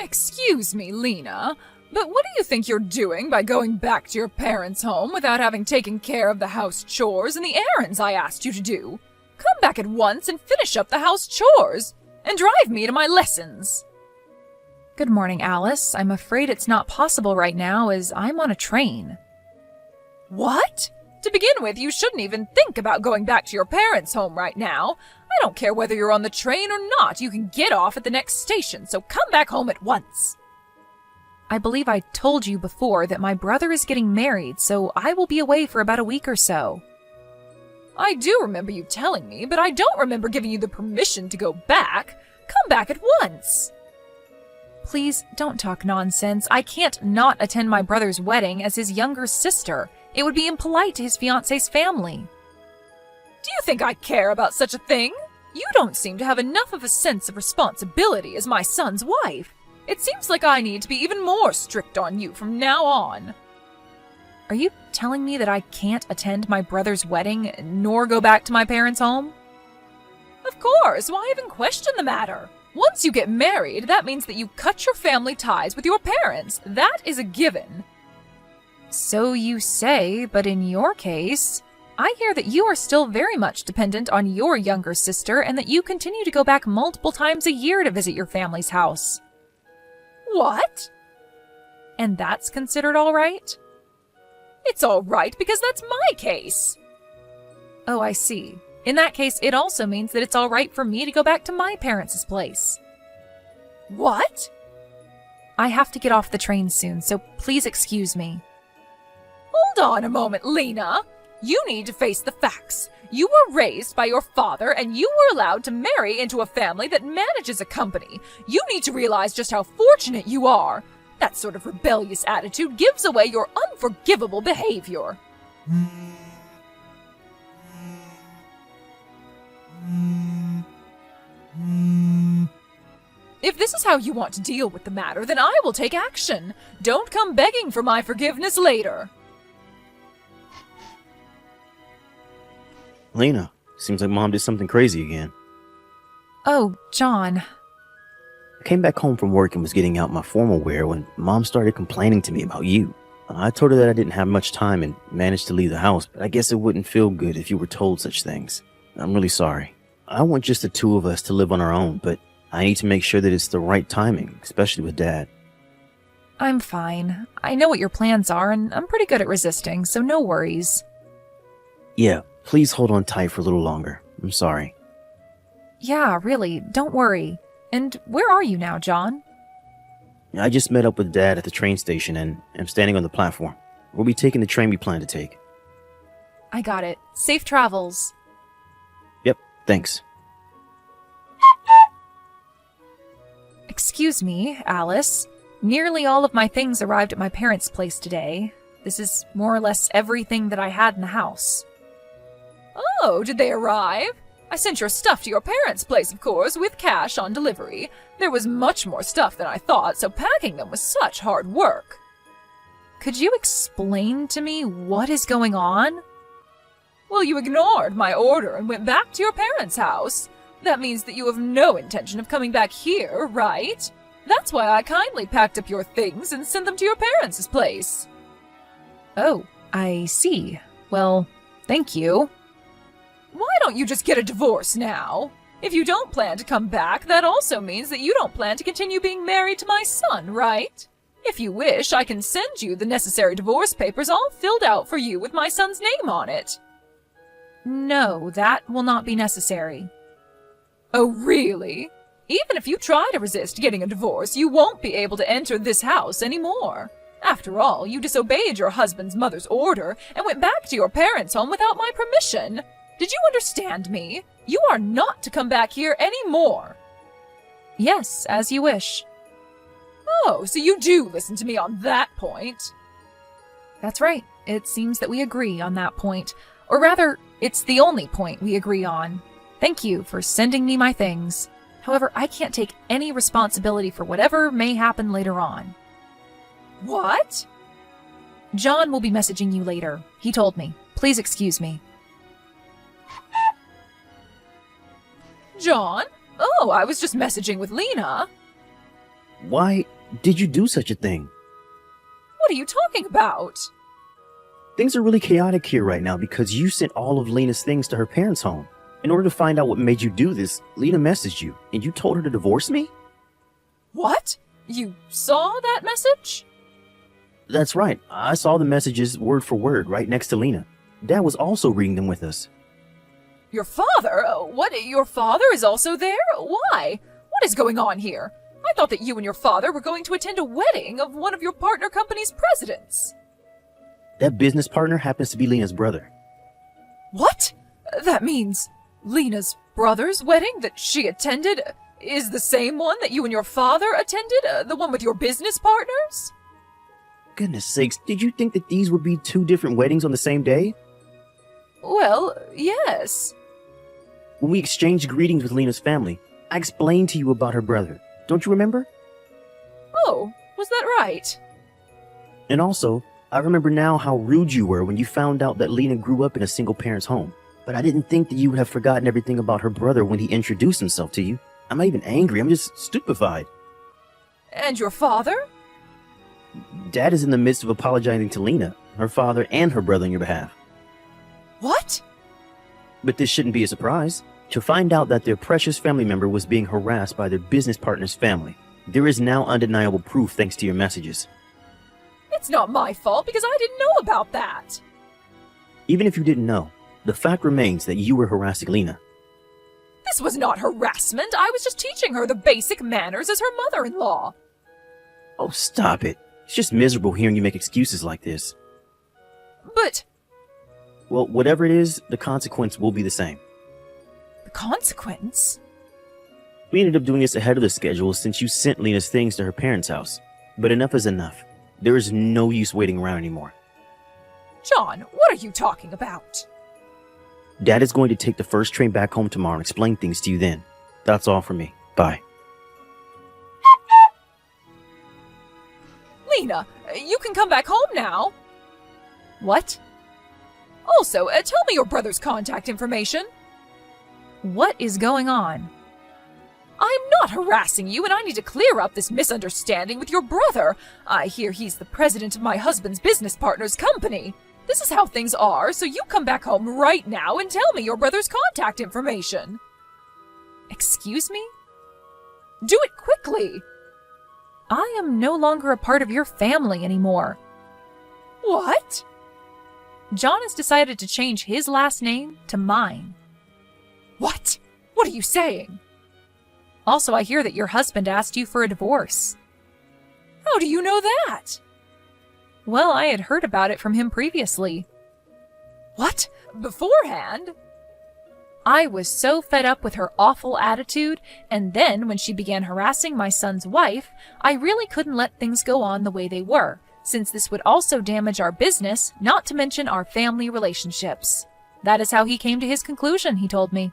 Excuse me, Lena, but what do you think you're doing by going back to your parents' home without having taken care of the house chores and the errands I asked you to do? Come back at once and finish up the house chores, and drive me to my lessons. Good morning, Alice. I'm afraid it's not possible right now as I'm on a train. What? To begin with, you shouldn't even think about going back to your parents' home right now. I don't care whether you're on the train or not. You can get off at the next station, so come back home at once. I believe I told you before that my brother is getting married, so I will be away for about a week or so. I do remember you telling me, but I don't remember giving you the permission to go back. Come back at once. Please don't talk nonsense. I can't not attend my brother's wedding as his younger sister. It would be impolite to his fiancé's family. Do you think I care about such a thing? You don't seem to have enough of a sense of responsibility as my son's wife. It seems like I need to be even more strict on you from now on. Are you telling me that I can't attend my brother's wedding nor go back to my parents' home? Of course, why even question the matter? Once you get married, that means that you cut your family ties with your parents. That is a given. So you say, but in your case, I hear that you are still very much dependent on your younger sister and that you continue to go back multiple times a year to visit your family's house. What? And that's considered all right? It's all right because that's my case. Oh, I see. In that case, it also means that it's all right for me to go back to my parents' place. What? I have to get off the train soon, so please excuse me. Hold on a moment, Lena. You need to face the facts. You were raised by your father, and you were allowed to marry into a family that manages a company. You need to realize just how fortunate you are. That sort of rebellious attitude gives away your unforgivable behavior. If this is how you want to deal with the matter, then I will take action. Don't come begging for my forgiveness later. Lena, seems like Mom did something crazy again. Oh, John. I came back home from work and was getting out my formal wear when Mom started complaining to me about you. I told her that I didn't have much time and managed to leave the house, but I guess it wouldn't feel good if you were told such things. I'm really sorry. I want just the two of us to live on our own, but I need to make sure that it's the right timing, especially with Dad. I'm fine. I know what your plans are, and I'm pretty good at resisting, so no worries. Yeah, please hold on tight for a little longer. I'm sorry. Yeah, really, don't worry. And where are you now, John? I just met up with Dad at the train station and am standing on the platform. We'll be taking the train we plan to take. I got it. Safe travels. Yep, thanks. Excuse me, Alice. Nearly all of my things arrived at my parents' place today. This is more or less everything that I had in the house. Oh, did they arrive? I sent your stuff to your parents' place, of course, with cash on delivery. There was much more stuff than I thought, so packing them was such hard work. Could you explain to me what is going on? Well, you ignored my order and went back to your parents' house. That means that you have no intention of coming back here, right? That's why I kindly packed up your things and sent them to your parents' place. Oh, I see. Well, thank you. Why don't you just get a divorce now? If you don't plan to come back, that also means that you don't plan to continue being married to my son, right? If you wish, I can send you the necessary divorce papers all filled out for you with my son's name on it. No, that will not be necessary. Oh, really? Even if you try to resist getting a divorce, you won't be able to enter this house anymore. After all, you disobeyed your husband's mother's order and went back to your parents' home without my permission. Did you understand me? You are not to come back here anymore. Yes, as you wish. Oh, so you do listen to me on that point. That's right. It seems that we agree on that point. Or rather, it's the only point we agree on. Thank you for sending me my things. However, I can't take any responsibility for whatever may happen later on. What? John will be messaging you later. He told me. Please excuse me. John? Oh, I was just messaging with Lena. Why did you do such a thing? What are you talking about? Things are really chaotic here right now because you sent all of Lena's things to her parents' home. In order to find out what made you do this, Lena messaged you, and you told her to divorce me? What? You saw that message? That's right. I saw the messages word for word right next to Lena. Dad was also reading them with us. Your father? What? Your father is also there? Why? What is going on here? I thought that you and your father were going to attend a wedding of one of your partner company's presidents. That business partner happens to be Lena's brother. What? That means Lena's brother's wedding that she attended is the same one that you and your father attended? The one with your business partners? Goodness sakes, did you think that these would be two different weddings on the same day? Well, yes. When we exchanged greetings with Lena's family, I explained to you about her brother. Don't you remember? Oh, was that right? And also, I remember now how rude you were when you found out that Lena grew up in a single parent's home. But I didn't think that you would have forgotten everything about her brother when he introduced himself to you. I'm not even angry, I'm just stupefied. And your father? Dad is in the midst of apologizing to Lena, her father, and her brother on your behalf. What? But this shouldn't be a surprise. To find out that their precious family member was being harassed by their business partner's family. There is now undeniable proof thanks to your messages. It's not my fault because I didn't know about that. Even if you didn't know, the fact remains that you were harassing Lena. This was not harassment. I was just teaching her the basic manners as her mother-in-law. Oh, stop it. It's just miserable hearing you make excuses like this. But Well, whatever it is, the consequence will be the same. the consequence? We ended up doing this ahead of the schedule since you sent Lena's things to her parents' house. But enough is enough. There is no use waiting around anymore. John, what are you talking about? Dad is going to take the first train back home tomorrow and explain things to you then. That's all from me. Bye. Lena, you can come back home now. What? Also, tell me your brother's contact information. What is going on? I'm not harassing you, and I need to clear up this misunderstanding with your brother. I hear he's the president of my husband's business partner's company. This is how things are, so you come back home right now and tell me your brother's contact information. Excuse me? Do it quickly. I am no longer a part of your family anymore. What? John has decided to change his last name to mine. What? What are you saying? Also, I hear that your husband asked you for a divorce. How do you know that? Well, I had heard about it from him previously. What? Beforehand? I was so fed up with her awful attitude, and then when she began harassing my son's wife, I really couldn't let things go on the way they were, since this would also damage our business, not to mention our family relationships. That is how he came to his conclusion, he told me.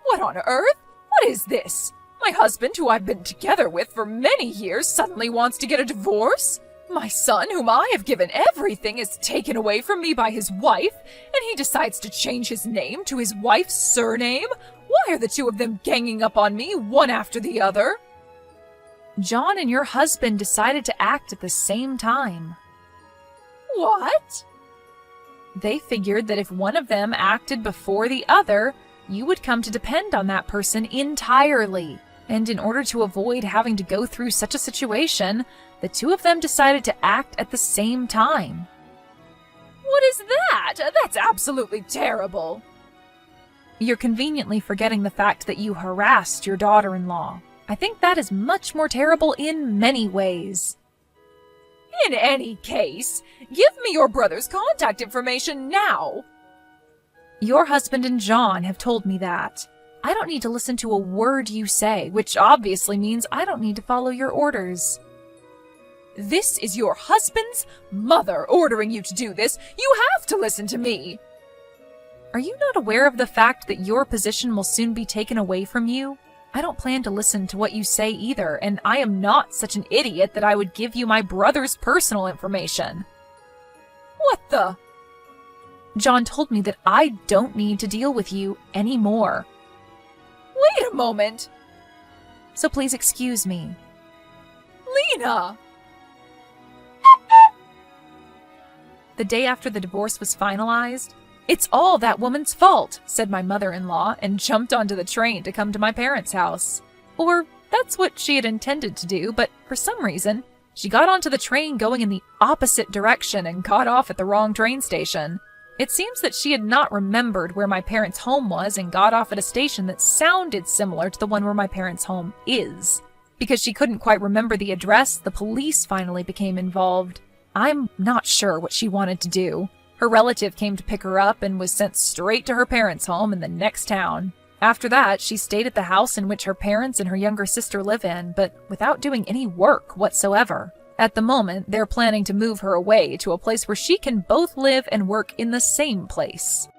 What on earth? What is this? My husband, who I've been together with for many years, suddenly wants to get a divorce? My son, whom I have given everything, is taken away from me by his wife, and he decides to change his name to his wife's surname? Why are the two of them ganging up on me, one after the other? John and your husband decided to act at the same time. What? They figured that if one of them acted before the other, you would come to depend on that person entirely. And in order to avoid having to go through such a situation, the two of them decided to act at the same time. What is that? That's absolutely terrible. You're conveniently forgetting the fact that you harassed your daughter-in-law. I think that is much more terrible in many ways. In any case, give me your brother's contact information now. Your husband and John have told me that. I don't need to listen to a word you say, which obviously means I don't need to follow your orders. This is your husband's mother ordering you to do this. You have to listen to me. Are you not aware of the fact that your position will soon be taken away from you? I don't plan to listen to what you say either, and I am not such an idiot that I would give you my brother's personal information. What the? John told me that I don't need to deal with you anymore. Wait a moment. So please excuse me. Lena! The day after the divorce was finalized, "It's all that woman's fault," said my mother-in-law, and jumped onto the train to come to my parents' house. Or that's what she had intended to do, but for some reason, she got onto the train going in the opposite direction and got off at the wrong train station. It seems that she had not remembered where my parents' home was and got off at a station that sounded similar to the one where my parents' home is. Because she couldn't quite remember the address, the police finally became involved. I'm not sure what she wanted to do. Her relative came to pick her up and was sent straight to her parents' home in the next town. After that, she stayed at the house in which her parents and her younger sister live in, but without doing any work whatsoever. At the moment, they're planning to move her away to a place where she can both live and work in the same place.